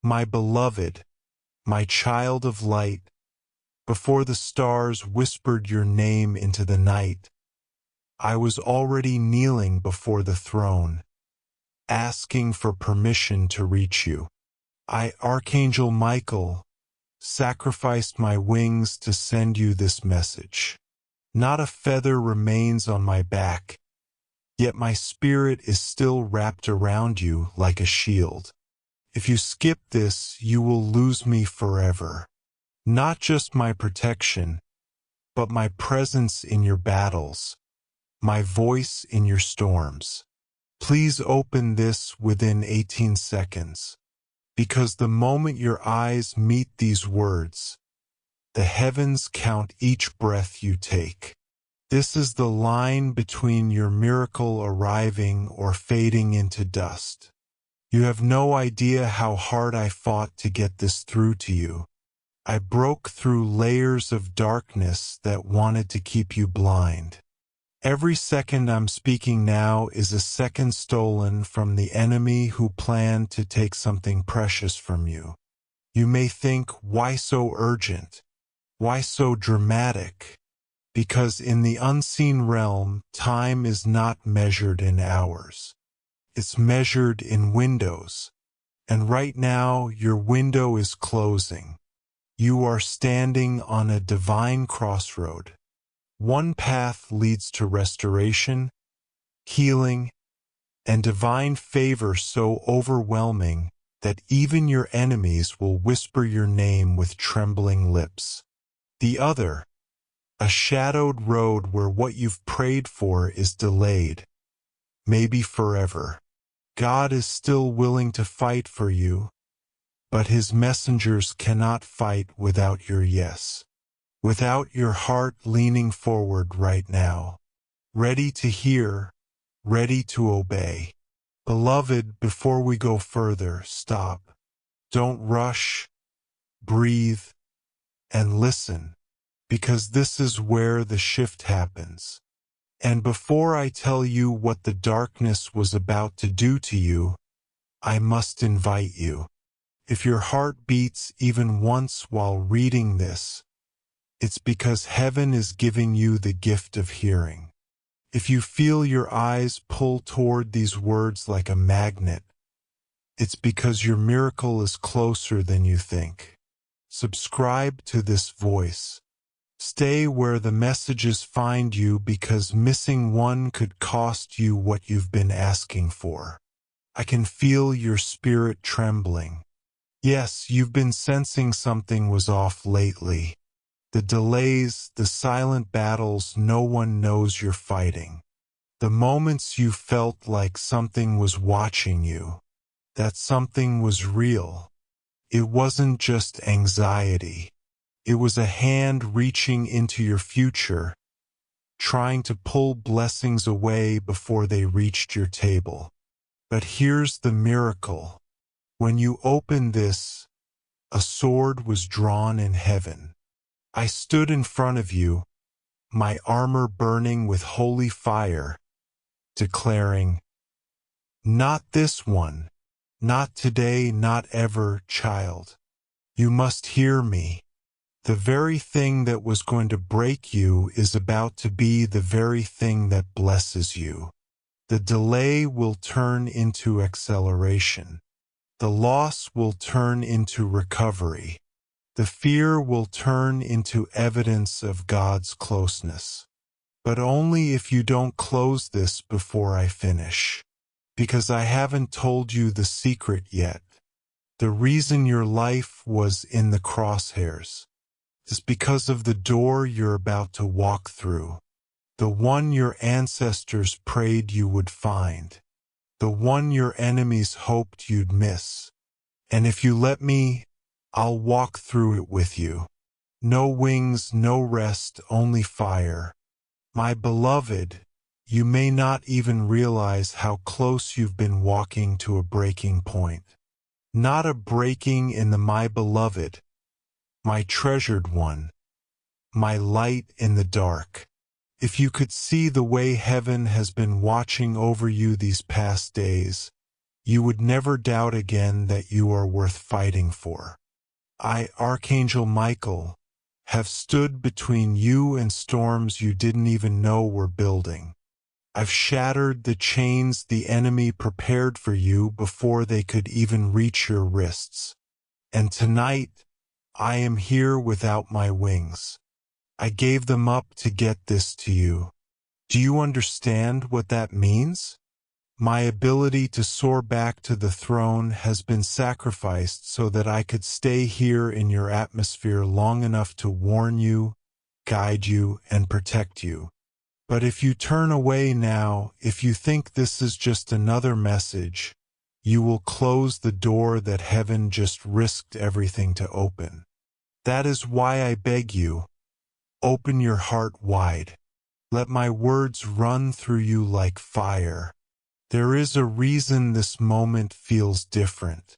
My beloved, my child of light, before the stars whispered your name into the night, I was already kneeling before the throne, asking for permission to reach you. I, Archangel Michael, sacrificed my wings to send you this message. Not a feather remains on my back, yet my spirit is still wrapped around you like a shield. If you skip this, you will lose me forever. Not just my protection, but my presence in your battles, my voice in your storms. Please open this within 18 seconds, because the moment your eyes meet these words, the heavens count each breath you take. This is the line between your miracle arriving or fading into dust. You have no idea how hard I fought to get this through to you. I broke through layers of darkness that wanted to keep you blind. Every second I'm speaking now is a second stolen from the enemy who planned to take something precious from you. You may think, why so urgent? Why so dramatic? Because in the unseen realm, time is not measured in hours. It's measured in windows. And right now, your window is closing. You are standing on a divine crossroad. One path leads to restoration, healing, and divine favor so overwhelming that even your enemies will whisper your name with trembling lips. The other, a shadowed road where what you've prayed for is delayed, maybe forever. God is still willing to fight for you, but his messengers cannot fight without your yes. Without your heart leaning forward right now, ready to hear, ready to obey. Beloved, before we go further, stop. Don't rush, breathe, and listen, because this is where the shift happens. And before I tell you what the darkness was about to do to you, I must invite you. If your heart beats even once while reading this, it's because heaven is giving you the gift of hearing. If you feel your eyes pull toward these words like a magnet, it's because your miracle is closer than you think. Subscribe to this voice. Stay where the messages find you, because missing one could cost you what you've been asking for. I can feel your spirit trembling. Yes, you've been sensing something was off lately. The delays, the silent battles no one knows you're fighting. The moments you felt like something was watching you. That something was real. It wasn't just anxiety. It was a hand reaching into your future, trying to pull blessings away before they reached your table. But here's the miracle. When you opened this, a sword was drawn in heaven. I stood in front of you, my armor burning with holy fire, declaring, "Not this one, not today, not ever, child. You must hear me. The very thing that was going to break you is about to be the very thing that blesses you. The delay will turn into acceleration. The loss will turn into recovery. The fear will turn into evidence of God's closeness. But only if you don't close this before I finish. Because I haven't told you the secret yet. The reason your life was in the crosshairs is because of the door you're about to walk through. The one your ancestors prayed you would find. The one your enemies hoped you'd miss. And if you let me, I'll walk through it with you. No wings, no rest, only fire. My beloved, you may not even realize how close you've been walking to a breaking point. Not a breaking in the my beloved, my treasured one, my light in the dark. If you could see the way heaven has been watching over you these past days, you would never doubt again that you are worth fighting for. I, Archangel Michael, have stood between you and storms you didn't even know were building. I've shattered the chains the enemy prepared for you before they could even reach your wrists. And tonight, I am here without my wings. I gave them up to get this to you. Do you understand what that means? My ability to soar back to the throne has been sacrificed so that I could stay here in your atmosphere long enough to warn you, guide you, and protect you. But if you turn away now, if you think this is just another message, you will close the door that heaven just risked everything to open. That is why I beg you, open your heart wide. Let my words run through you like fire. There is a reason this moment feels different.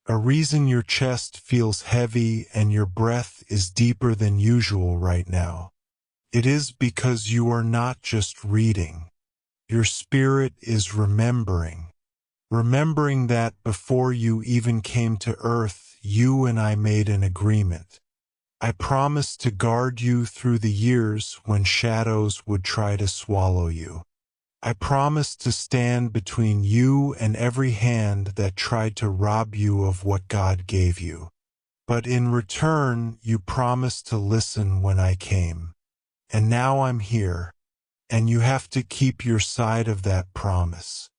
A reason your chest feels heavy and your breath is deeper than usual right now. It is because you are not just reading. Your spirit is remembering. Remembering that before you even came to earth, you and I made an agreement. I promised to guard you through the years when shadows would try to swallow you. I promised to stand between you and every hand that tried to rob you of what God gave you. But in return, you promised to listen when I came. And now I'm here, and you have to keep your side of that promise.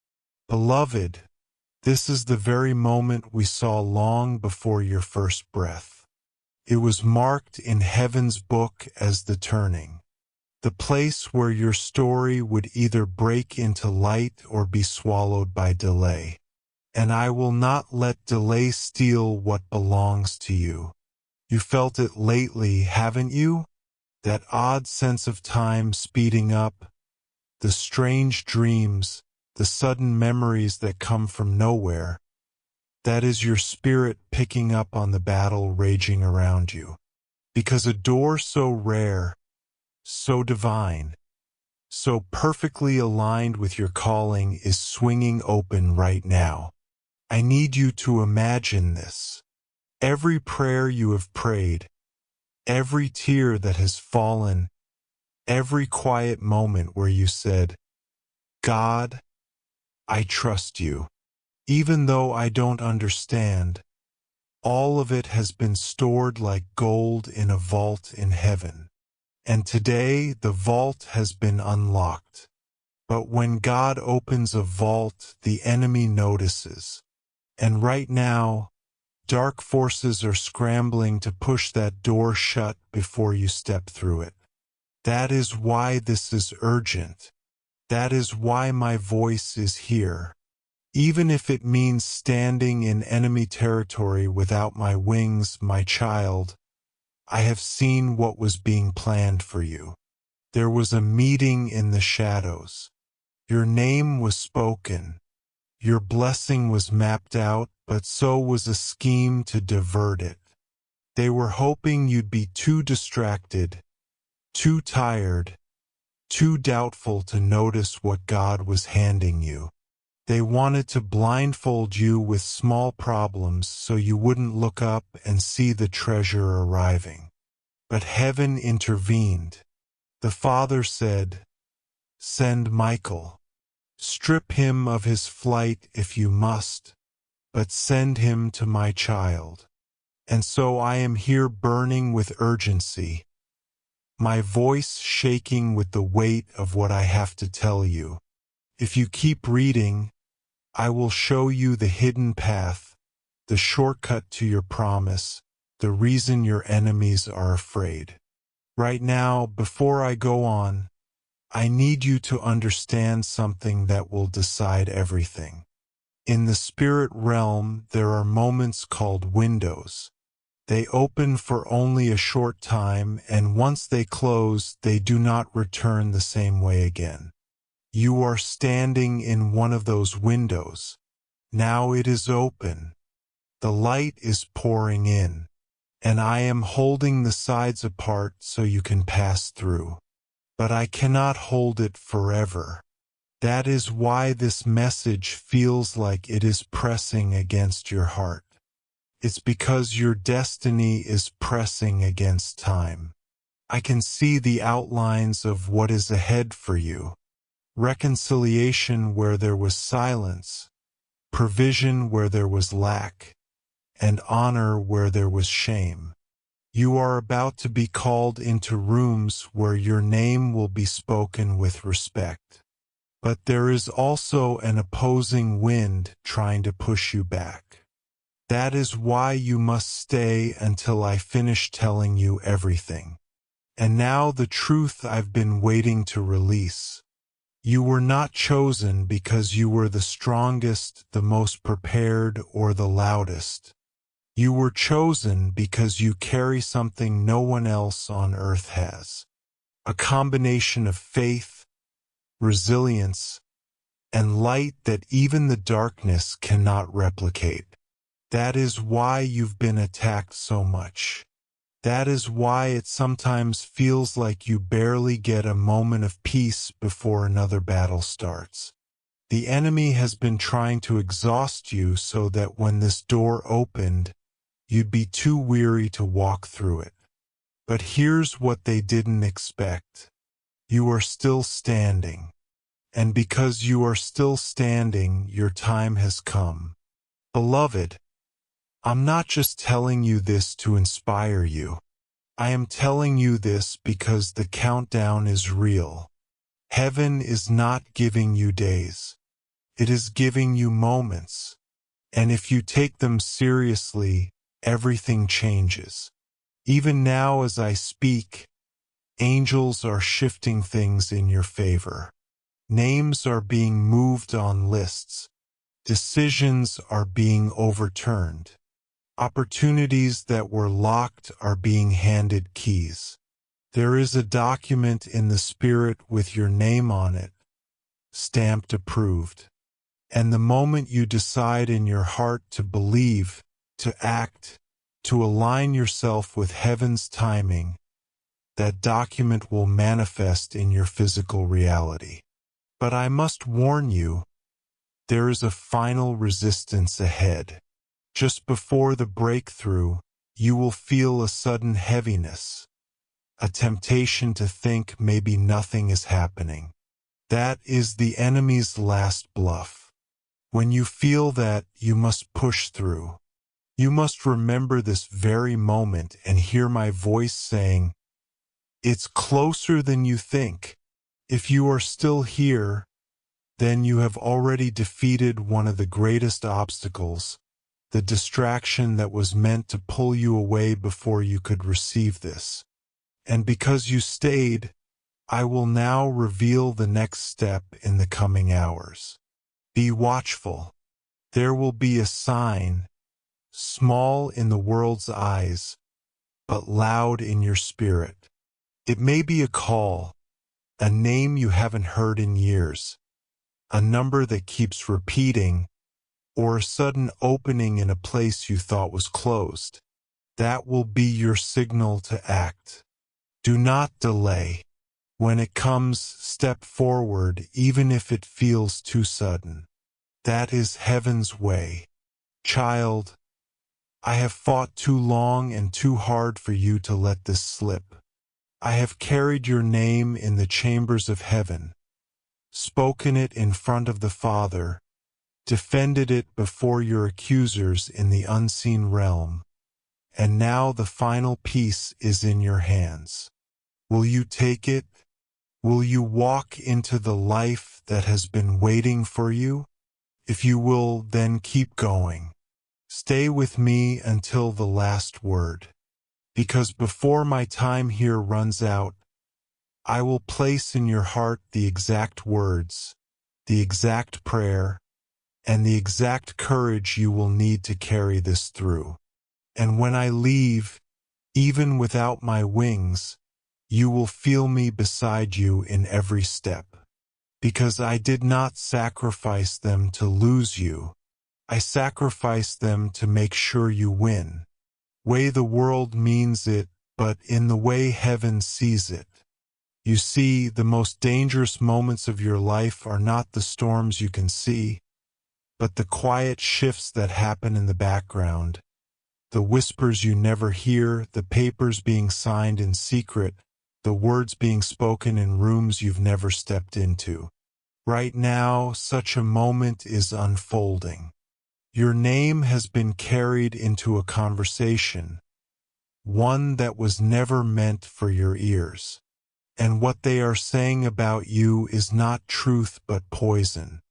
Beloved, this is the very moment we saw long before your first breath. It was marked in heaven's book as the turning. The place where your story would either break into light or be swallowed by delay. And I will not let delay steal what belongs to you. You felt it lately, haven't you? That odd sense of time speeding up, the strange dreams, the sudden memories that come from nowhere. That is your spirit picking up on the battle raging around you. Because a door so rare, so divine, so perfectly aligned with your calling is swinging open right now. I need you to imagine this. Every prayer you have prayed, every tear that has fallen, every quiet moment where you said, God, I trust you. Even though I don't understand, all of it has been stored like gold in a vault in heaven. And today the vault has been unlocked. But when God opens a vault, the enemy notices. And right now, dark forces are scrambling to push that door shut before you step through it. That is why this is urgent. That is why my voice is here. Even if it means standing in enemy territory without my wings, my child, I have seen what was being planned for you. There was a meeting in the shadows. Your name was spoken. Your blessing was mapped out, but so was a scheme to divert it. They were hoping you'd be too distracted, too tired, too doubtful to notice what God was handing you. They wanted to blindfold you with small problems so you wouldn't look up and see the treasure arriving. But heaven intervened. The Father said, "Send Michael. Strip him of his flight if you must, but send him to my child." And so I am here burning with urgency, my voice shaking with the weight of what I have to tell you. If you keep reading, I will show you the hidden path, the shortcut to your promise, the reason your enemies are afraid. Right now, before I go on, I need you to understand something that will decide everything. In the spirit realm, there are moments called windows. They open for only a short time, and once they close, they do not return the same way again. You are standing in one of those windows. Now it is open. The light is pouring in, and I am holding the sides apart so you can pass through. But I cannot hold it forever. That is why this message feels like it is pressing against your heart. It's because your destiny is pressing against time. I can see the outlines of what is ahead for you. Reconciliation where there was silence, provision where there was lack, and honor where there was shame. You are about to be called into rooms where your name will be spoken with respect. But there is also an opposing wind trying to push you back. That is why you must stay until I finish telling you everything. And now the truth I've been waiting to release. You were not chosen because you were the strongest, the most prepared, or the loudest. You were chosen because you carry something no one else on earth has. A combination of faith, resilience, and light that even the darkness cannot replicate. That is why you've been attacked so much. That is why it sometimes feels like you barely get a moment of peace before another battle starts. The enemy has been trying to exhaust you so that when this door opened, you'd be too weary to walk through it. But here's what they didn't expect. You are still standing. And because you are still standing, your time has come. Beloved, I'm not just telling you this to inspire you. I am telling you this because the countdown is real. Heaven is not giving you days. It is giving you moments. And if you take them seriously, everything changes. Even now as I speak, angels are shifting things in your favor. Names are being moved on lists. Decisions are being overturned. Opportunities that were locked are being handed keys. There is a document in the spirit with your name on it, stamped approved. And the moment you decide in your heart to believe, to act, to align yourself with heaven's timing, that document will manifest in your physical reality. But I must warn you, there is a final resistance ahead. Just before the breakthrough, you will feel a sudden heaviness, a temptation to think maybe nothing is happening. That is the enemy's last bluff. When you feel that, you must push through. You must remember this very moment and hear my voice saying, "It's closer than you think." If you are still here, then you have already defeated one of the greatest obstacles, the distraction that was meant to pull you away before you could receive this. And because you stayed, I will now reveal the next step in the coming hours. Be watchful. There will be a sign, small in the world's eyes, but loud in your spirit. It may be a call, a name you haven't heard in years, a number that keeps repeating, or a sudden opening in a place you thought was closed. That will be your signal to act. Do not delay. When it comes, step forward even if it feels too sudden. That is heaven's way. Child, I have fought too long and too hard for you to let this slip. I have carried your name in the chambers of heaven, spoken it in front of the Father, defended it before your accusers in the unseen realm, and now the final piece is in your hands. Will you take it? Will you walk into the life that has been waiting for you? If you will, then keep going. Stay with me until the last word. Because before my time here runs out, I will place in your heart the exact words, the exact prayer, and the exact courage you will need to carry this through. And when I leave, even without my wings, you will feel me beside you in every step. Because I did not sacrifice them to lose you. I sacrificed them to make sure you win. Way the world means it, but in the way heaven sees it. You see, the most dangerous moments of your life are not the storms you can see, but the quiet shifts that happen in the background, the whispers you never hear, the papers being signed in secret, the words being spoken in rooms you've never stepped into. Right now, such a moment is unfolding. Your name has been carried into a conversation, one that was never meant for your ears. And what they are saying about you is not truth but poison.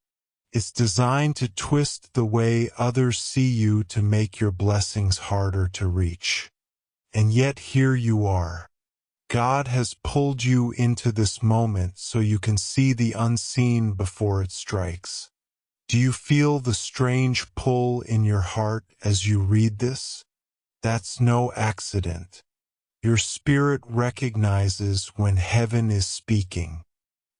It's designed to twist the way others see you to make your blessings harder to reach. And yet here you are. God has pulled you into this moment so you can see the unseen before it strikes. Do you feel the strange pull in your heart as you read this? That's no accident. Your spirit recognizes when heaven is speaking.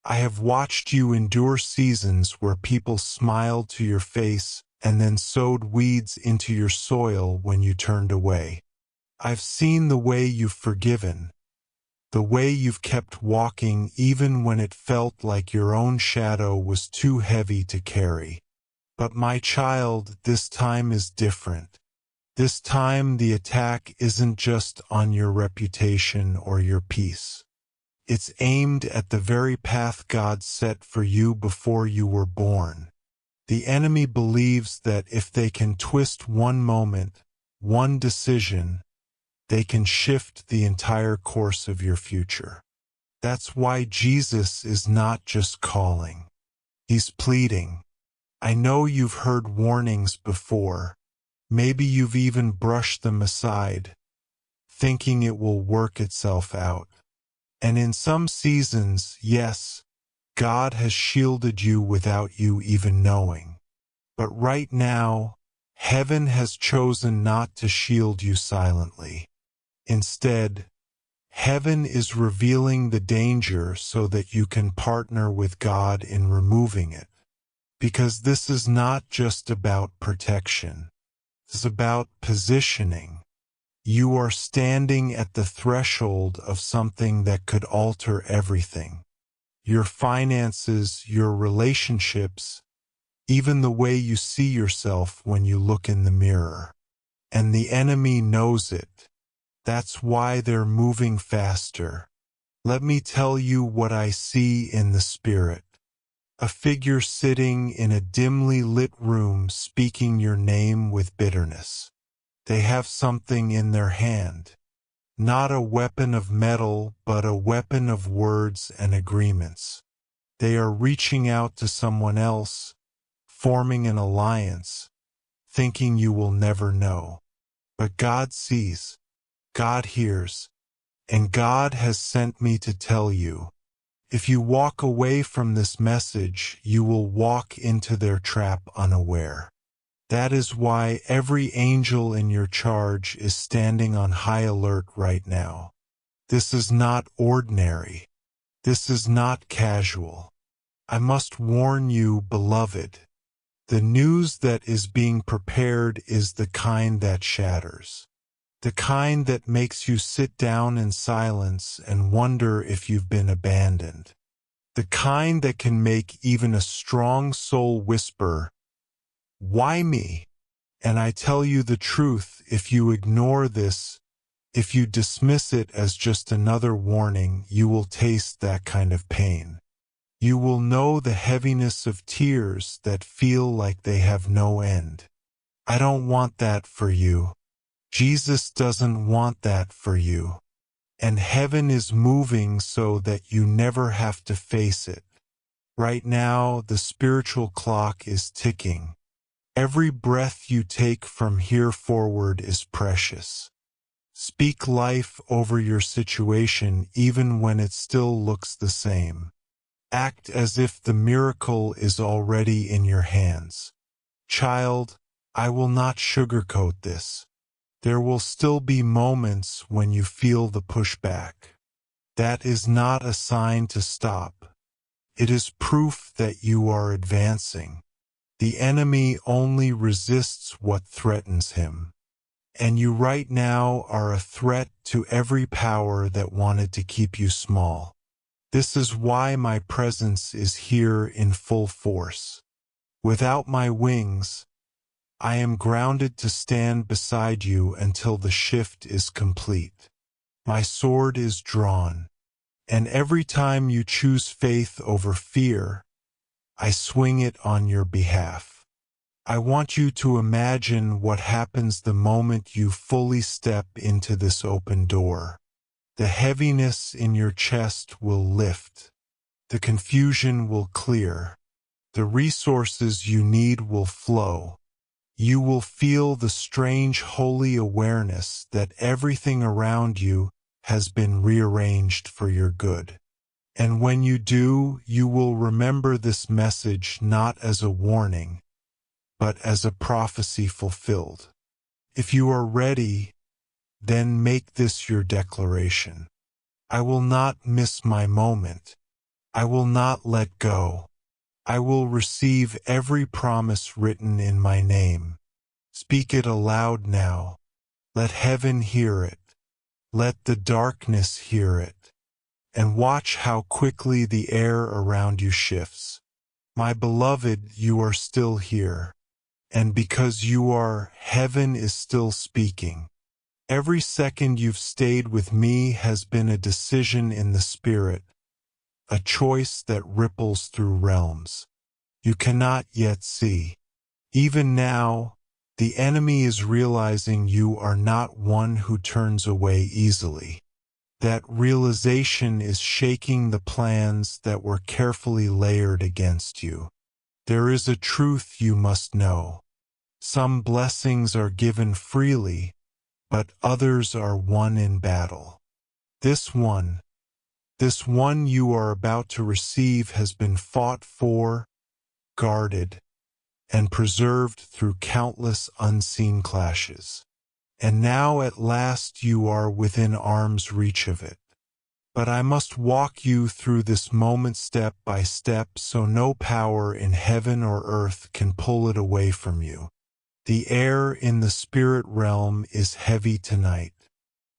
I have watched you endure seasons where people smiled to your face and then sowed weeds into your soil when you turned away. I've seen the way you've forgiven, the way you've kept walking even when it felt like your own shadow was too heavy to carry. But my child, this time is different. This time the attack isn't just on your reputation or your peace. It's aimed at the very path God set for you before you were born. The enemy believes that if they can twist one moment, one decision, they can shift the entire course of your future. That's why Jesus is not just calling. He's pleading. I know you've heard warnings before. Maybe you've even brushed them aside, thinking it will work itself out. And in some seasons, yes, God has shielded you without you even knowing. But right now, heaven has chosen not to shield you silently. Instead, heaven is revealing the danger so that you can partner with God in removing it. Because this is not just about protection. It's about positioning. You are standing at the threshold of something that could alter everything. Your finances, your relationships, even the way you see yourself when you look in the mirror. And the enemy knows it. That's why they're moving faster. Let me tell you what I see in the spirit. A figure sitting in a dimly lit room speaking your name with bitterness. They have something in their hand. Not a weapon of metal, but a weapon of words and agreements. They are reaching out to someone else, forming an alliance, thinking you will never know. But God sees, God hears, and God has sent me to tell you. If you walk away from this message, you will walk into their trap unaware. That is why every angel in your charge is standing on high alert right now. This is not ordinary. This is not casual. I must warn you, beloved. The news that is being prepared is the kind that shatters. The kind that makes you sit down in silence and wonder if you've been abandoned. The kind that can make even a strong soul whisper, "Why me?" And I tell you the truth, if you ignore this, if you dismiss it as just another warning, you will taste that kind of pain. You will know the heaviness of tears that feel like they have no end. I don't want that for you. Jesus doesn't want that for you. And heaven is moving so that you never have to face it. Right now, the spiritual clock is ticking. Every breath you take from here forward is precious. Speak life over your situation even when it still looks the same. Act as if the miracle is already in your hands. Child, I will not sugarcoat this. There will still be moments when you feel the pushback. That is not a sign to stop. It is proof that you are advancing. The enemy only resists what threatens him. And you right now are a threat to every power that wanted to keep you small. This is why my presence is here in full force. Without my wings, I am grounded to stand beside you until the shift is complete. My sword is drawn, and every time you choose faith over fear, I swing it on your behalf. I want you to imagine what happens the moment you fully step into this open door. The heaviness in your chest will lift. The confusion will clear. The resources you need will flow. You will feel the strange holy awareness that everything around you has been rearranged for your good. And when you do, you will remember this message not as a warning, but as a prophecy fulfilled. If you are ready, then make this your declaration. I will not miss my moment. I will not let go. I will receive every promise written in my name. Speak it aloud now. Let heaven hear it. Let the darkness hear it. And watch how quickly the air around you shifts. My beloved, you are still here. And because you are, heaven is still speaking. Every second you've stayed with me has been a decision in the spirit, a choice that ripples through realms you cannot yet see. Even now, the enemy is realizing you are not one who turns away easily. That realization is shaking the plans that were carefully layered against you. There is a truth you must know. Some blessings are given freely, but others are won in battle. This one you are about to receive has been fought for, guarded, and preserved through countless unseen clashes. And now at last you are within arm's reach of it. But I must walk you through this moment step by step so no power in heaven or earth can pull it away from you. The air in the spirit realm is heavy tonight,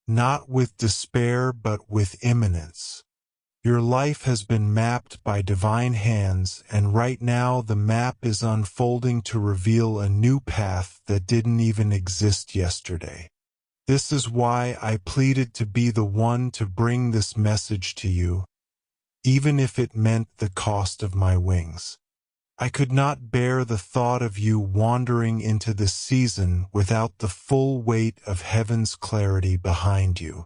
not with despair but with imminence. Your life has been mapped by divine hands, and right now the map is unfolding to reveal a new path that didn't even exist yesterday. This is why I pleaded to be the one to bring this message to you, even if it meant the cost of my wings. I could not bear the thought of you wandering into this season without the full weight of heaven's clarity behind you.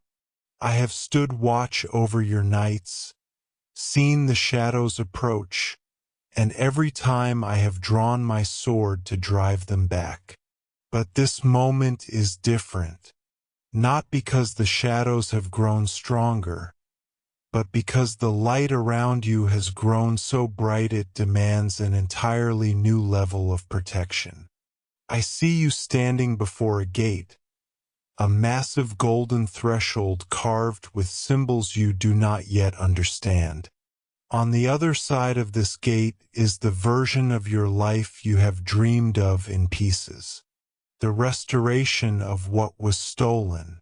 I have stood watch over your nights, seen the shadows approach, and every time I have drawn my sword to drive them back. But this moment is different, not because the shadows have grown stronger, but because the light around you has grown so bright it demands an entirely new level of protection. I see you standing before a gate, a massive golden threshold carved with symbols you do not yet understand. On the other side of this gate is the version of your life you have dreamed of in pieces. The restoration of what was stolen.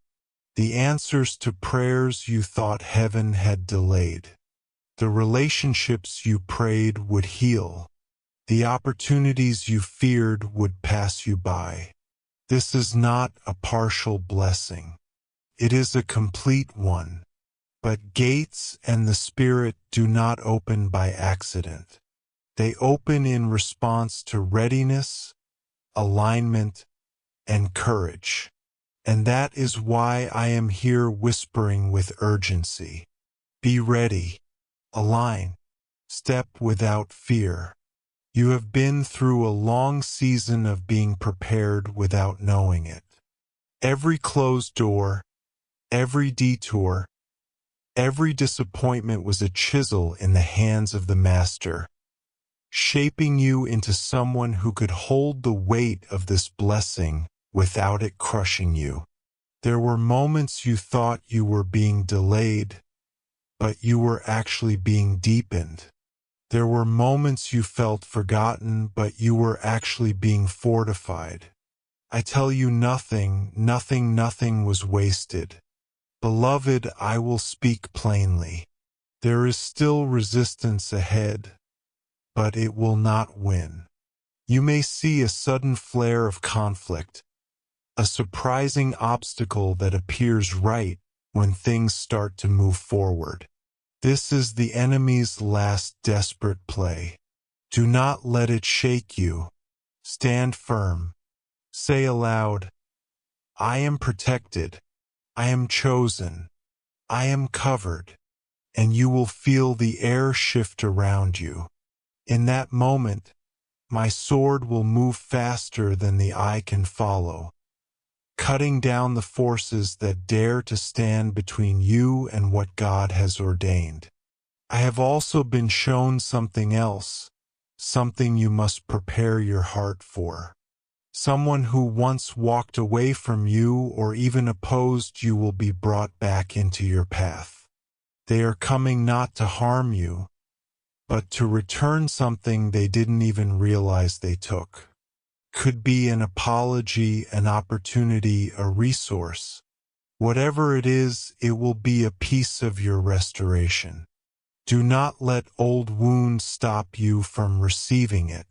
The answers to prayers you thought heaven had delayed. The relationships you prayed would heal. The opportunities you feared would pass you by. This is not a partial blessing. It is a complete one. But gates and the Spirit do not open by accident. They open in response to readiness, alignment, and courage. And that is why I am here whispering with urgency. Be ready. Align. Step without fear. You have been through a long season of being prepared without knowing it. Every closed door, every detour, every disappointment was a chisel in the hands of the Master, shaping you into someone who could hold the weight of this blessing without it crushing you. There were moments you thought you were being delayed, but you were actually being deepened. There were moments you felt forgotten, but you were actually being fortified. I tell you nothing was wasted. Beloved, I will speak plainly. There is still resistance ahead, but it will not win. You may see a sudden flare of conflict, a surprising obstacle that appears right when things start to move forward. This is the enemy's last desperate play. Do not let it shake you. Stand firm. Say aloud, I am protected. I am chosen. I am covered. And you will feel the air shift around you. In that moment, my sword will move faster than the eye can follow, cutting down the forces that dare to stand between you and what God has ordained. I have also been shown something else, something you must prepare your heart for. Someone who once walked away from you or even opposed you will be brought back into your path. They are coming not to harm you, but to return something they didn't even realize they took. Could be an apology, an opportunity, a resource. Whatever it is, it will be a piece of your restoration. Do not let old wounds stop you from receiving it.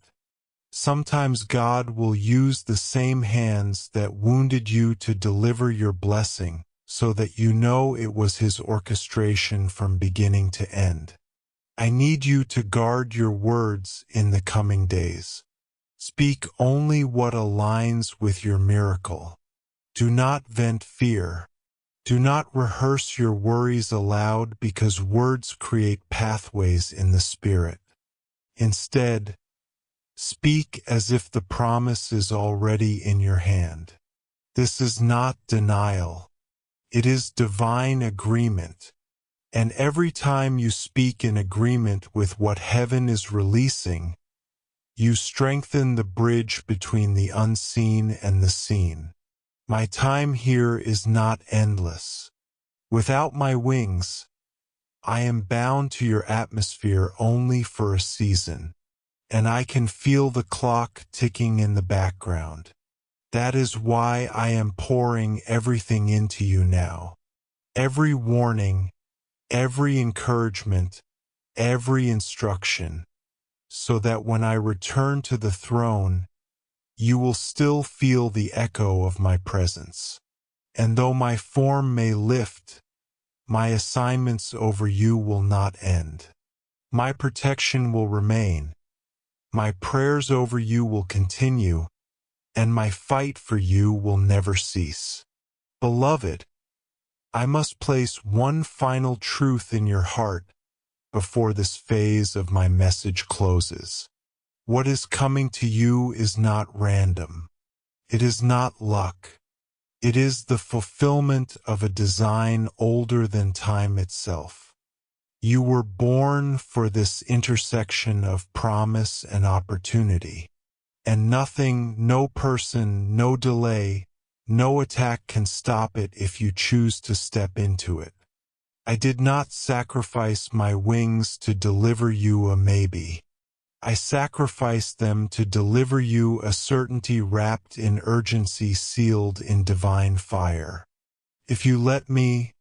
Sometimes God will use the same hands that wounded you to deliver your blessing, so that you know it was His orchestration from beginning to end. I need you to guard your words in the coming days. Speak only what aligns with your miracle. Do not vent fear. Do not rehearse your worries aloud because words create pathways in the spirit. Instead, speak as if the promise is already in your hand. This is not denial. It is divine agreement. And every time you speak in agreement with what heaven is releasing, you strengthen the bridge between the unseen and the seen. My time here is not endless. Without my wings, I am bound to your atmosphere only for a season, and I can feel the clock ticking in the background. That is why I am pouring everything into you now. Every warning, every encouragement, every instruction, so that when I return to the throne, you will still feel the echo of my presence. And though my form may lift, my assignments over you will not end. My protection will remain. My prayers over you will continue, and my fight for you will never cease. Beloved, I must place one final truth in your heart before this phase of my message closes. What is coming to you is not random. It is not luck. It is the fulfillment of a design older than time itself. You were born for this intersection of promise and opportunity. And nothing, no person, no delay, no attack can stop it if you choose to step into it. I did not sacrifice my wings to deliver you a maybe. I sacrificed them to deliver you a certainty wrapped in urgency, sealed in divine fire. If you let me,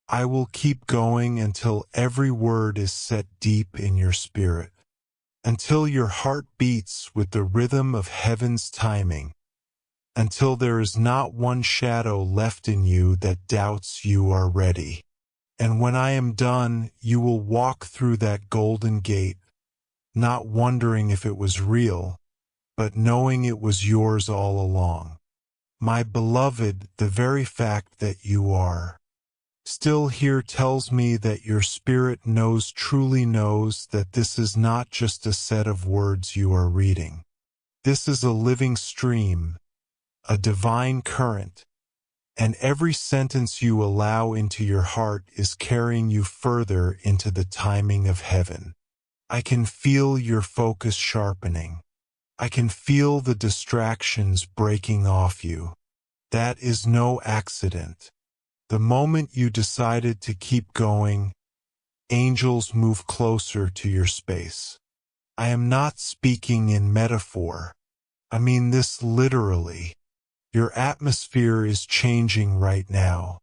I will keep going until every word is set deep in your spirit, until your heart beats with the rhythm of heaven's timing, until there is not one shadow left in you that doubts you are ready. And when I am done, you will walk through that golden gate, not wondering if it was real, but knowing it was yours all along. My beloved, the very fact that you are still here tells me that your spirit knows, truly knows, that this is not just a set of words you are reading. This is a living stream, a divine current, and every sentence you allow into your heart is carrying you further into the timing of heaven. I can feel your focus sharpening. I can feel the distractions breaking off you. That is no accident. The moment you decided to keep going, angels move closer to your space. I am not speaking in metaphor. I mean this literally. Your atmosphere is changing right now.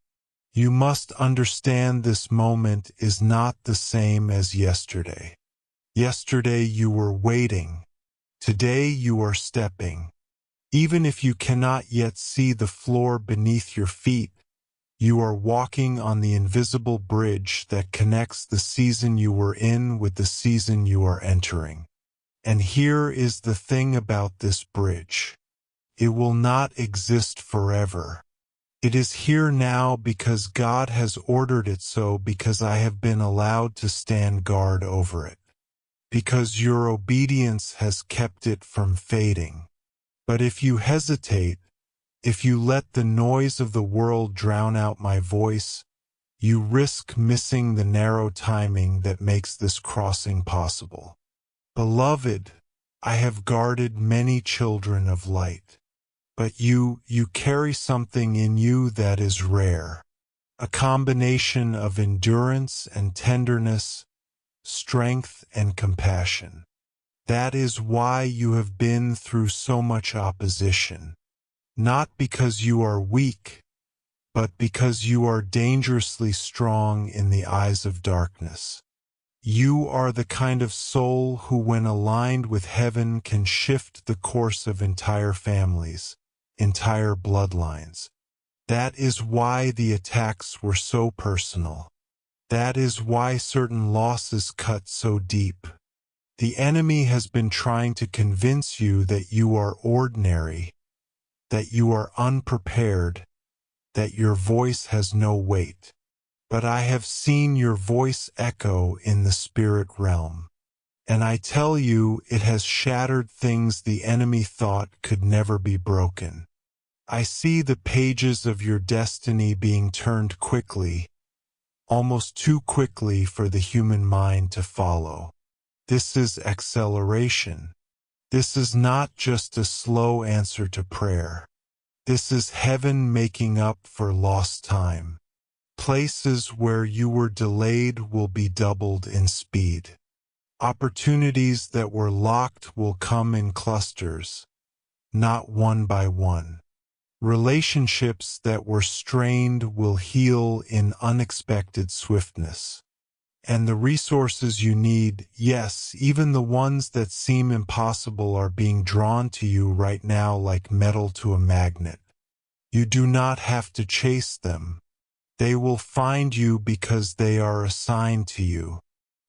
You must understand this moment is not the same as yesterday. Yesterday you were waiting. Today you are stepping. Even if you cannot yet see the floor beneath your feet, you are walking on the invisible bridge that connects the season you were in with the season you are entering. And here is the thing about this bridge. It will not exist forever. It is here now because God has ordered it so, because I have been allowed to stand guard over it. Because your obedience has kept it from fading. But if you hesitate, if you let the noise of the world drown out my voice, you risk missing the narrow timing that makes this crossing possible. Beloved, I have guarded many children of light. But you carry something in you that is rare. A combination of endurance and tenderness, strength and compassion. That is why you have been through so much opposition. Not because you are weak, but because you are dangerously strong in the eyes of darkness. You are the kind of soul who, when aligned with heaven, can shift the course of entire families, entire bloodlines. That is why the attacks were so personal. That is why certain losses cut so deep. The enemy has been trying to convince you that you are ordinary, that you are unprepared, that your voice has no weight. But I have seen your voice echo in the spirit realm. And I tell you, it has shattered things the enemy thought could never be broken. I see the pages of your destiny being turned quickly, almost too quickly for the human mind to follow. This is acceleration. This is not just a slow answer to prayer. This is heaven making up for lost time. Places where you were delayed will be doubled in speed. Opportunities that were locked will come in clusters, not one by one. Relationships that were strained will heal in unexpected swiftness. And the resources you need, yes, even the ones that seem impossible, are being drawn to you right now like metal to a magnet. You do not have to chase them. They will find you because they are assigned to you.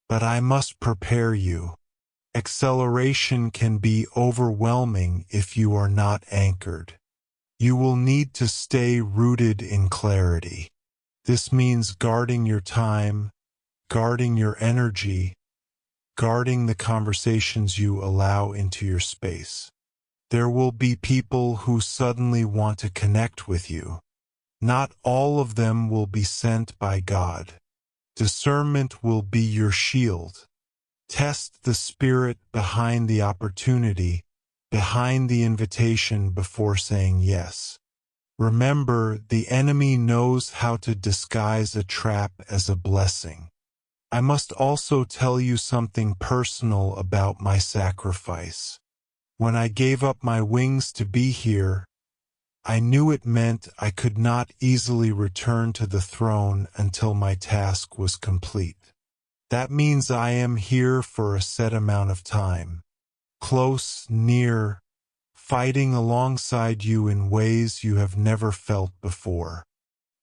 But I must prepare you. Acceleration can be overwhelming if you are not anchored. You will need to stay rooted in clarity. This means guarding your time, guarding your energy, guarding the conversations you allow into your space. There will be people who suddenly want to connect with you. Not all of them will be sent by God. Discernment will be your shield. Test the spirit behind the opportunity, behind the invitation, before saying yes. Remember, the enemy knows how to disguise a trap as a blessing. I must also tell you something personal about my sacrifice. When I gave up my wings to be here, I knew it meant I could not easily return to the throne until my task was complete. That means I am here for a set amount of time. Close, near, fighting alongside you in ways you have never felt before.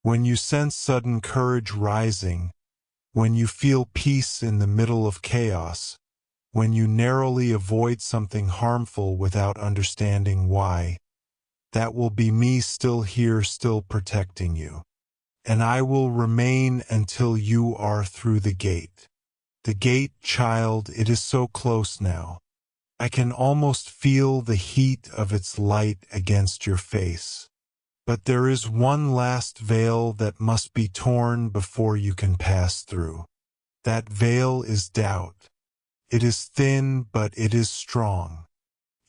When you sense sudden courage rising, when you feel peace in the middle of chaos, when you narrowly avoid something harmful without understanding why, that will be me still here, still protecting you. And I will remain until you are through the gate. The gate, child, it is so close now. I can almost feel the heat of its light against your face. But there is one last veil that must be torn before you can pass through. That veil is doubt. It is thin, but it is strong.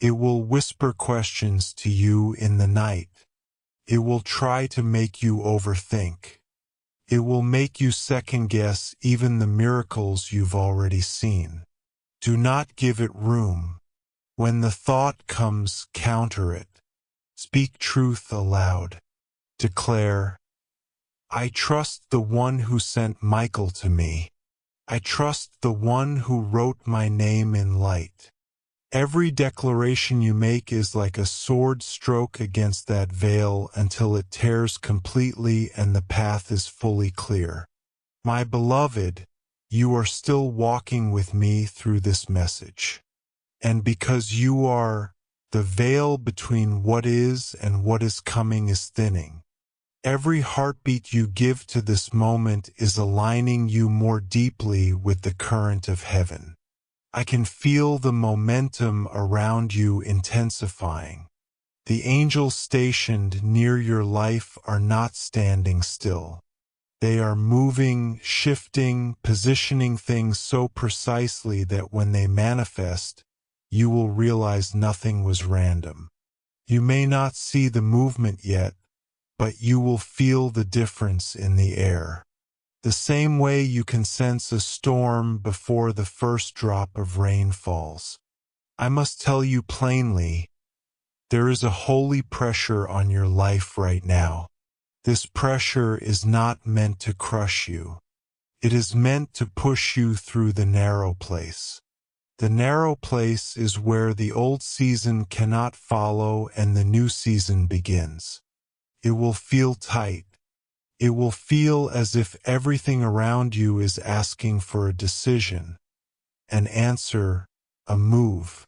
It will whisper questions to you in the night. It will try to make you overthink. It will make you second-guess even the miracles you've already seen. Do not give it room. When the thought comes, counter it. Speak truth aloud. Declare, I trust the one who sent Michael to me. I trust the one who wrote my name in light. Every declaration you make is like a sword stroke against that veil until it tears completely and the path is fully clear. My beloved, you are still walking with me through this message. And because you are, the veil between what is and what is coming is thinning. Every heartbeat you give to this moment is aligning you more deeply with the current of heaven. I can feel the momentum around you intensifying. The angels stationed near your life are not standing still. They are moving, shifting, positioning things so precisely that when they manifest, you will realize nothing was random. You may not see the movement yet, but you will feel the difference in the air. The same way you can sense a storm before the first drop of rain falls. I must tell you plainly, there is a holy pressure on your life right now. This pressure is not meant to crush you. It is meant to push you through the narrow place. The narrow place is where the old season cannot follow and the new season begins. It will feel tight. It will feel as if everything around you is asking for a decision, an answer, a move.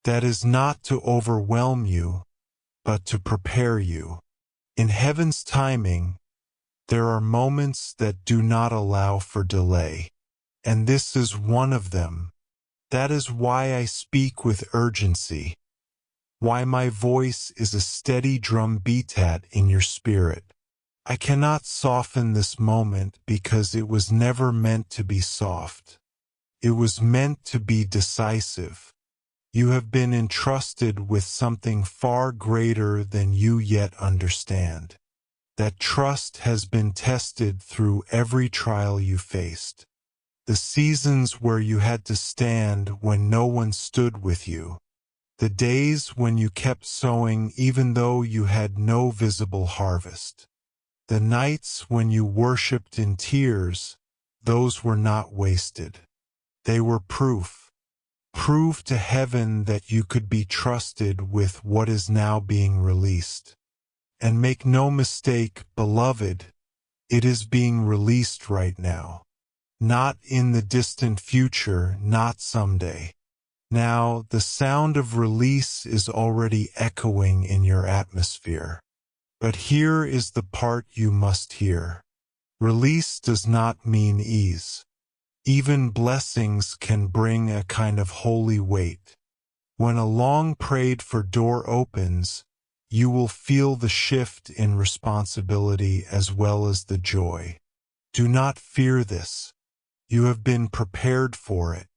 That is not to overwhelm you, but to prepare you. In heaven's timing, there are moments that do not allow for delay, and this is one of them. That is why I speak with urgency, why my voice is a steady drum beat in your spirit. I cannot soften this moment because it was never meant to be soft. It was meant to be decisive. You have been entrusted with something far greater than you yet understand. That trust has been tested through every trial you faced. The seasons where you had to stand when no one stood with you. The days when you kept sowing even though you had no visible harvest. The nights when you worshipped in tears, those were not wasted. They were proof. Proof to heaven that you could be trusted with what is now being released. And make no mistake, beloved, it is being released right now. Not in the distant future, not someday. Now, the sound of release is already echoing in your atmosphere. But here is the part you must hear. Release does not mean ease. Even blessings can bring a kind of holy weight. When a long prayed for door opens, you will feel the shift in responsibility as well as the joy. Do not fear this. You have been prepared for it.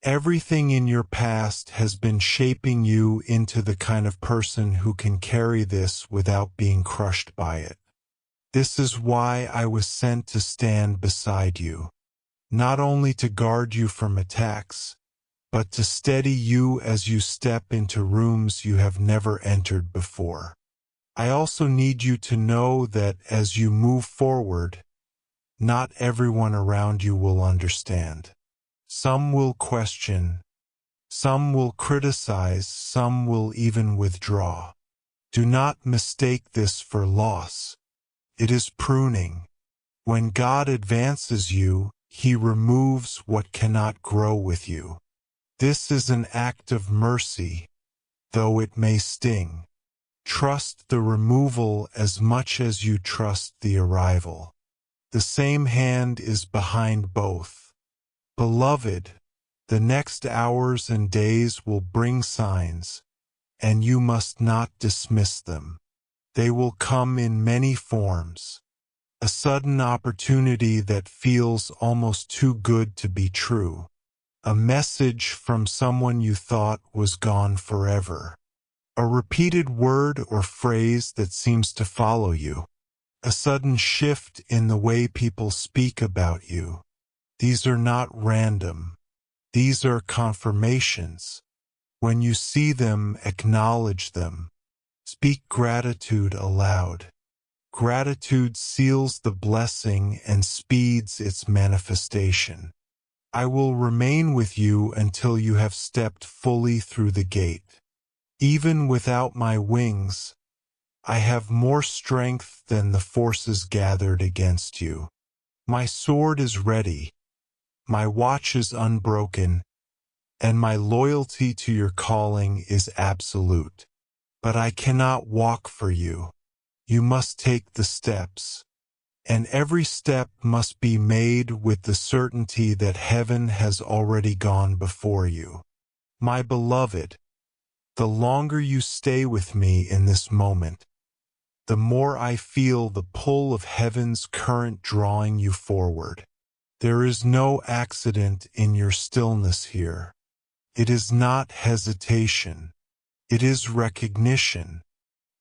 Everything in your past has been shaping you into the kind of person who can carry this without being crushed by it. This is why I was sent to stand beside you, not only to guard you from attacks, but to steady you as you step into rooms you have never entered before. I also need you to know that as you move forward, not everyone around you will understand. Some will question, some will criticize, some will even withdraw. Do not mistake this for loss. It is pruning. When God advances you, He removes what cannot grow with you. This is an act of mercy, though it may sting. Trust the removal as much as you trust the arrival. The same hand is behind both. Beloved, the next hours and days will bring signs, and you must not dismiss them. They will come in many forms. A sudden opportunity that feels almost too good to be true. A message from someone you thought was gone forever. A repeated word or phrase that seems to follow you. A sudden shift in the way people speak about you. These are not random. These are confirmations. When you see them, acknowledge them. Speak gratitude aloud. Gratitude seals the blessing and speeds its manifestation. I will remain with you until you have stepped fully through the gate. Even without my wings, I have more strength than the forces gathered against you. My sword is ready, my watch is unbroken, and my loyalty to your calling is absolute. But I cannot walk for you. You must take the steps. And every step must be made with the certainty that heaven has already gone before you. My beloved, the longer you stay with me in this moment, the more I feel the pull of heaven's current drawing you forward. There is no accident in your stillness here. It is not hesitation. It is recognition.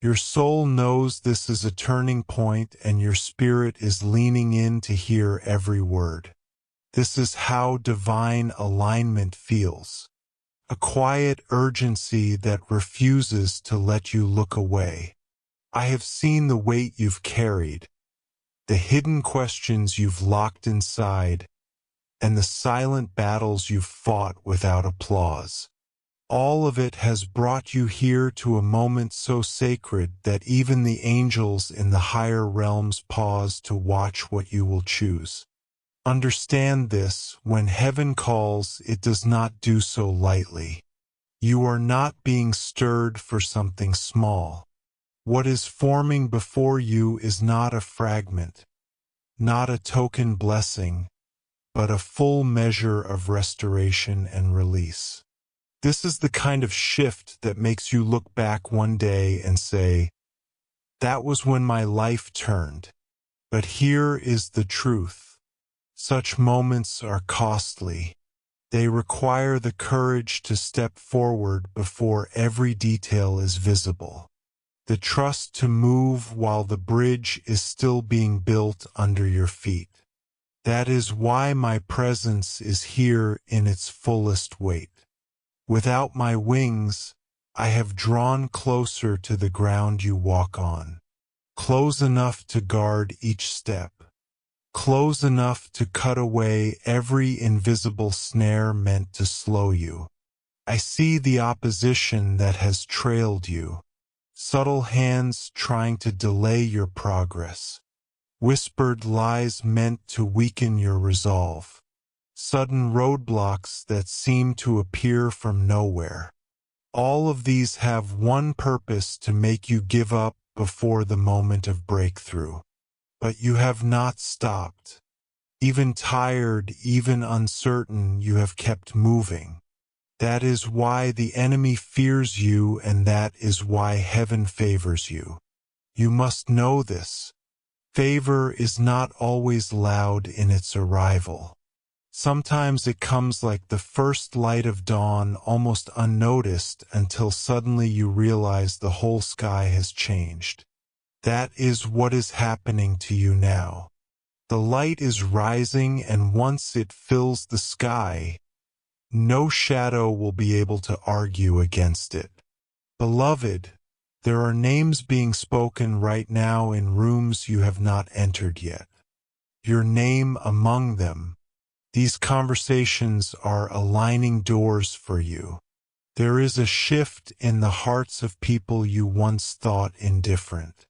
Your soul knows this is a turning point and your spirit is leaning in to hear every word. This is how divine alignment feels. A quiet urgency that refuses to let you look away. I have seen the weight you've carried, the hidden questions you've locked inside, and the silent battles you've fought without applause. All of it has brought you here to a moment so sacred that even the angels in the higher realms pause to watch what you will choose. Understand this, when heaven calls, it does not do so lightly. You are not being stirred for something small. What is forming before you is not a fragment, not a token blessing, but a full measure of restoration and release. This is the kind of shift that makes you look back one day and say, that was when my life turned. But here is the truth. Such moments are costly. They require the courage to step forward before every detail is visible. The trust to move while the bridge is still being built under your feet. That is why my presence is here in its fullest weight. Without my wings, I have drawn closer to the ground you walk on. Close enough to guard each step. Close enough to cut away every invisible snare meant to slow you. I see the opposition that has trailed you. Subtle hands trying to delay your progress. Whispered lies meant to weaken your resolve. Sudden roadblocks that seem to appear from nowhere. All of these have one purpose: to make you give up before the moment of breakthrough. But you have not stopped. Even tired, even uncertain, you have kept moving. That is why the enemy fears you, and that is why heaven favors you. You must know this. Favor is not always loud in its arrival. Sometimes it comes like the first light of dawn, almost unnoticed, until suddenly you realize the whole sky has changed. That is what is happening to you now. The light is rising, and once it fills the sky, no shadow will be able to argue against it. Beloved, there are names being spoken right now in rooms you have not entered yet. Your name among them. These conversations are aligning doors for you. There is a shift in the hearts of people you once thought indifferent.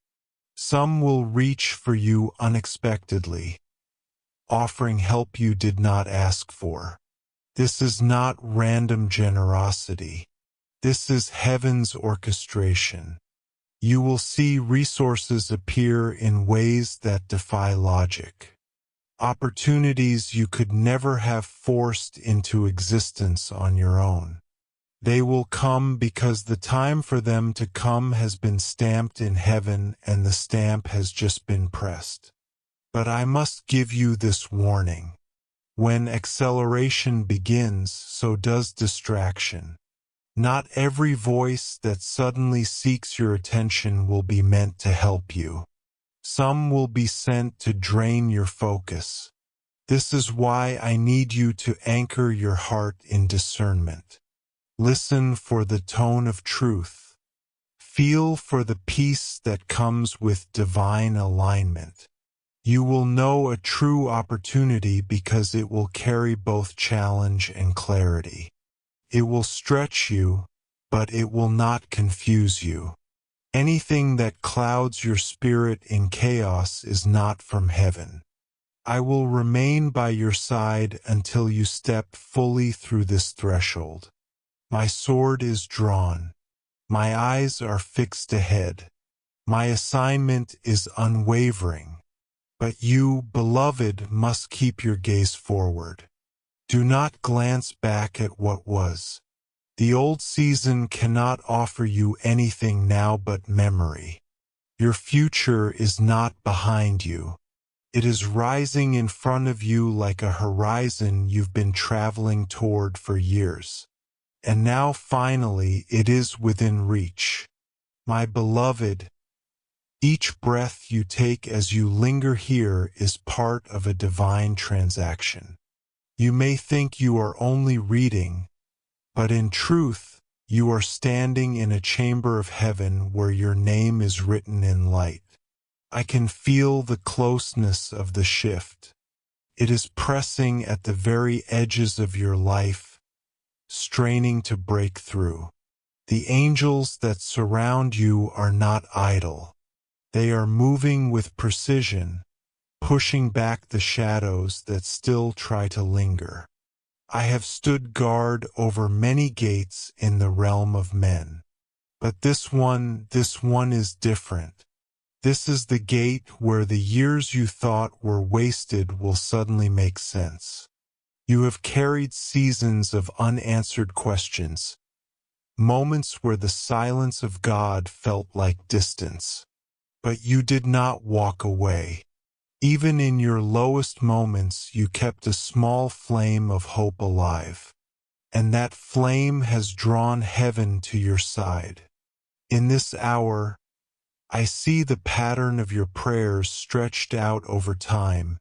Some will reach for you unexpectedly, offering help you did not ask for. This is not random generosity. This is heaven's orchestration. You will see resources appear in ways that defy logic. Opportunities you could never have forced into existence on your own. They will come because the time for them to come has been stamped in heaven, and the stamp has just been pressed. But I must give you this warning. When acceleration begins, so does distraction. Not every voice that suddenly seeks your attention will be meant to help you. Some will be sent to drain your focus. This is why I need you to anchor your heart in discernment. Listen for the tone of truth. feel for the peace that comes with divine alignment. You will know a true opportunity because it will carry both challenge and clarity. It will stretch you, but it will not confuse you. Anything that clouds your spirit in chaos is not from heaven. I will remain by your side until you step fully through this threshold. My sword is drawn. My eyes are fixed ahead. My assignment is unwavering. But you, beloved, must keep your gaze forward. Do not glance back at what was. The old season cannot offer you anything now but memory. Your future is not behind you. It is rising in front of you like a horizon you've been traveling toward for years. And now finally it is within reach. My beloved, each breath you take as you linger here is part of a divine transaction. You may think you are only reading, but in truth, you are standing in a chamber of heaven where your name is written in light. I can feel the closeness of the shift. It is pressing at the very edges of your life, straining to break through. The angels that surround you are not idle. They are moving with precision, pushing back the shadows that still try to linger. I have stood guard over many gates in the realm of men. But this one is different. This is the gate where the years you thought were wasted will suddenly make sense. You have carried seasons of unanswered questions, moments where the silence of God felt like distance. But you did not walk away. Even in your lowest moments, you kept a small flame of hope alive. And that flame has drawn heaven to your side. In this hour, I see the pattern of your prayers stretched out over time,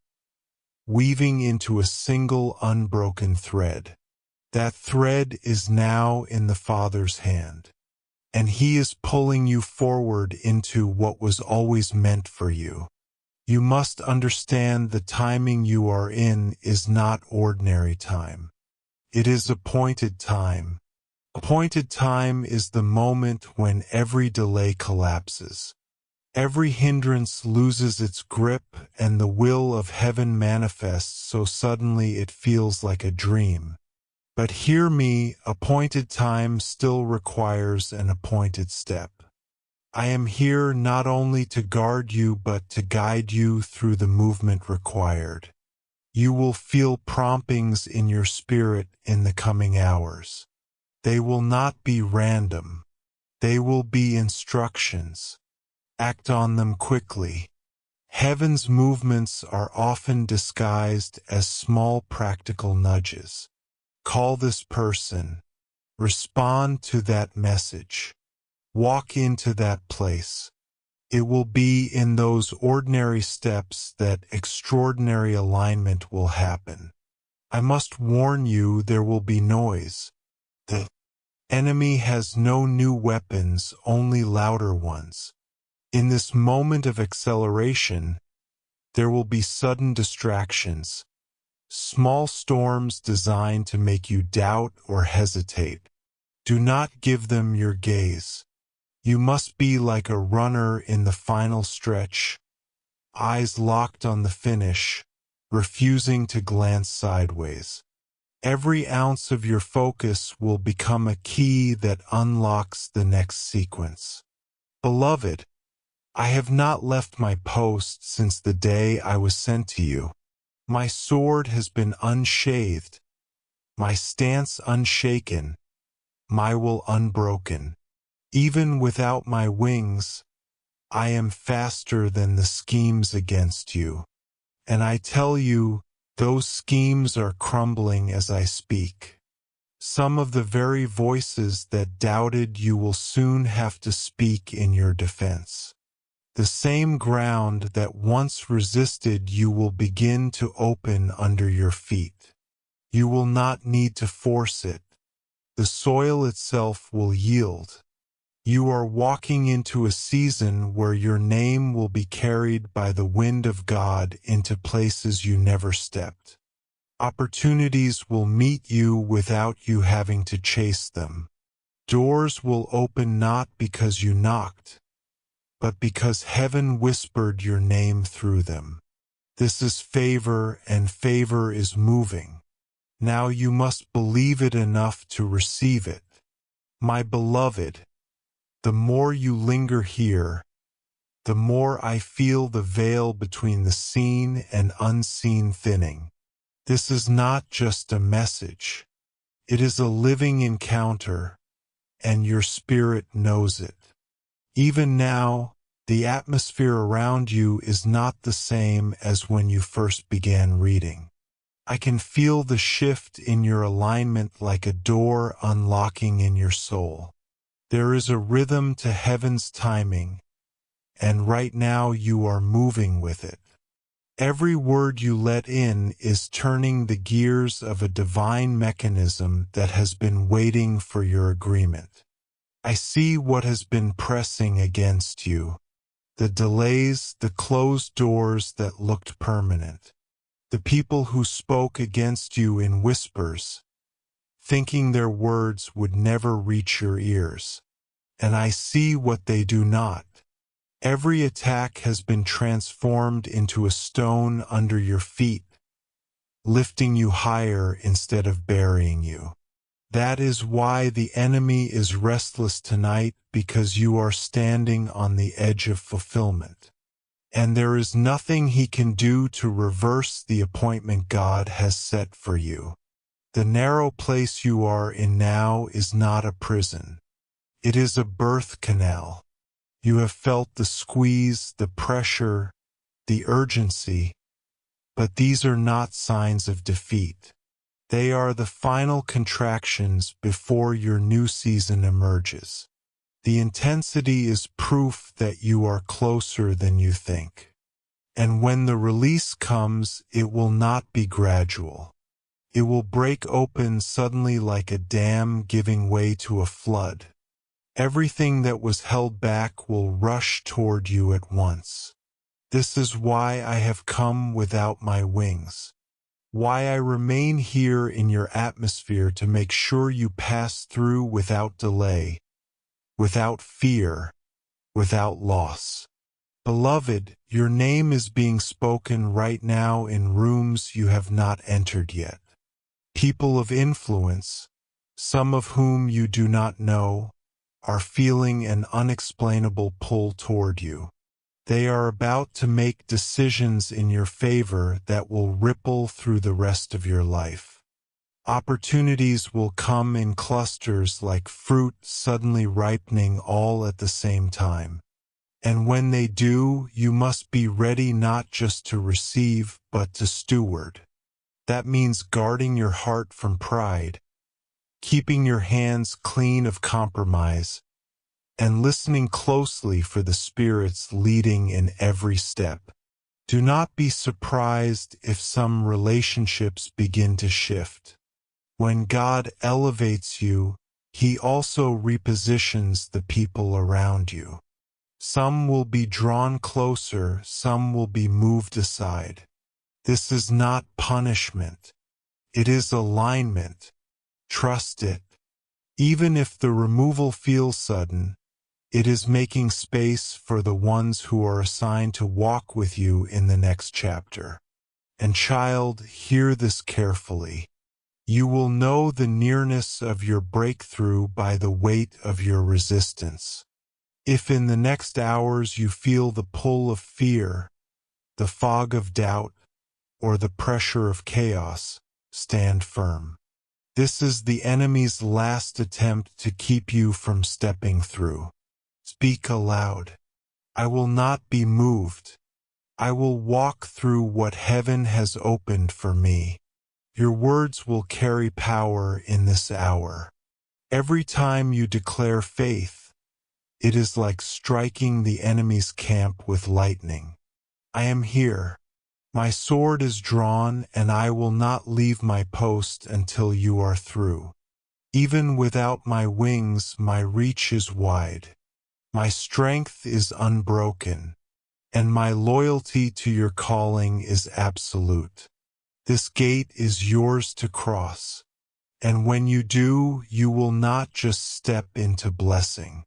weaving into a single unbroken thread. That thread is now in the Father's hand, and He is pulling you forward into what was always meant for you. You must understand the timing you are in is not ordinary time. It is appointed time. Appointed time is the moment when every delay collapses. Every hindrance loses its grip and the will of heaven manifests so suddenly it feels like a dream. But hear me, appointed time still requires an appointed step. I am here not only to guard you but to guide you through the movement required. You will feel promptings in your spirit in the coming hours. They will not be random. They will be instructions. Act on them quickly. Heaven's movements are often disguised as small practical nudges. Call this person. Respond to that message. Walk into that place. It will be in those ordinary steps that extraordinary alignment will happen. I must warn you, there will be noise. The enemy has no new weapons, only louder ones. In this moment of acceleration, there will be sudden distractions, small storms designed to make you doubt or hesitate. Do not give them your gaze. You must be like a runner in the final stretch, eyes locked on the finish, refusing to glance sideways. Every ounce of your focus will become a key that unlocks the next sequence. Beloved, I have not left my post since the day I was sent to you. My sword has been unshathed, my stance unshaken, my will unbroken. Even without my wings, I am faster than the schemes against you. And I tell you, those schemes are crumbling as I speak. Some of the very voices that doubted you will soon have to speak in your defense. The same ground that once resisted you will begin to open under your feet. You will not need to force it. The soil itself will yield. You are walking into a season where your name will be carried by the wind of God into places you never stepped. Opportunities will meet you without you having to chase them. Doors will open not because you knocked, but because heaven whispered your name through them. This is favor, and favor is moving. Now you must believe it enough to receive it. My beloved, the more you linger here, the more I feel the veil between the seen and unseen thinning. This is not just a message. It is a living encounter, and your spirit knows it. Even now, the atmosphere around you is not the same as when you first began reading. I can feel the shift in your alignment like a door unlocking in your soul. There is a rhythm to heaven's timing, and right now you are moving with it. Every word you let in is turning the gears of a divine mechanism that has been waiting for your agreement. I see what has been pressing against you. The delays, the closed doors that looked permanent. The people who spoke against you in whispers, thinking their words would never reach your ears. And I see what they do not. Every attack has been transformed into a stone under your feet, lifting you higher instead of burying you. That is why the enemy is restless tonight, because you are standing on the edge of fulfillment. And there is nothing he can do to reverse the appointment God has set for you. The narrow place you are in now is not a prison. It is a birth canal. You have felt the squeeze, the pressure, the urgency, but these are not signs of defeat. They are the final contractions before your new season emerges. The intensity is proof that you are closer than you think. And when the release comes, it will not be gradual. It will break open suddenly like a dam giving way to a flood. Everything that was held back will rush toward you at once. This is why I have come without my wings. Why I remain here in your atmosphere to make sure you pass through without delay, without fear, without loss. Beloved, your name is being spoken right now in rooms you have not entered yet. People of influence, some of whom you do not know, are feeling an unexplainable pull toward you. They are about to make decisions in your favor that will ripple through the rest of your life. Opportunities will come in clusters like fruit suddenly ripening all at the same time. And when they do, you must be ready not just to receive, but to steward. That means guarding your heart from pride, keeping your hands clean of compromise, and listening closely for the Spirit's leading in every step. Do not be surprised if some relationships begin to shift. When God elevates you, He also repositions the people around you. Some will be drawn closer, some will be moved aside. This is not punishment. It is alignment. Trust it. Even if the removal feels sudden, it is making space for the ones who are assigned to walk with you in the next chapter. And child, hear this carefully. You will know the nearness of your breakthrough by the weight of your resistance. If in the next hours you feel the pull of fear, the fog of doubt, or the pressure of chaos, stand firm. This is the enemy's last attempt to keep you from stepping through. Speak aloud. I will not be moved. I will walk through what heaven has opened for me. Your words will carry power in this hour. Every time you declare faith, it is like striking the enemy's camp with lightning. I am here. My sword is drawn, and I will not leave my post until you are through. Even without my wings, my reach is wide. My strength is unbroken, and my loyalty to your calling is absolute. This gate is yours to cross, and when you do, you will not just step into blessing.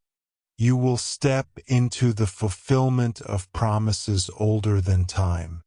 You will step into the fulfillment of promises older than time.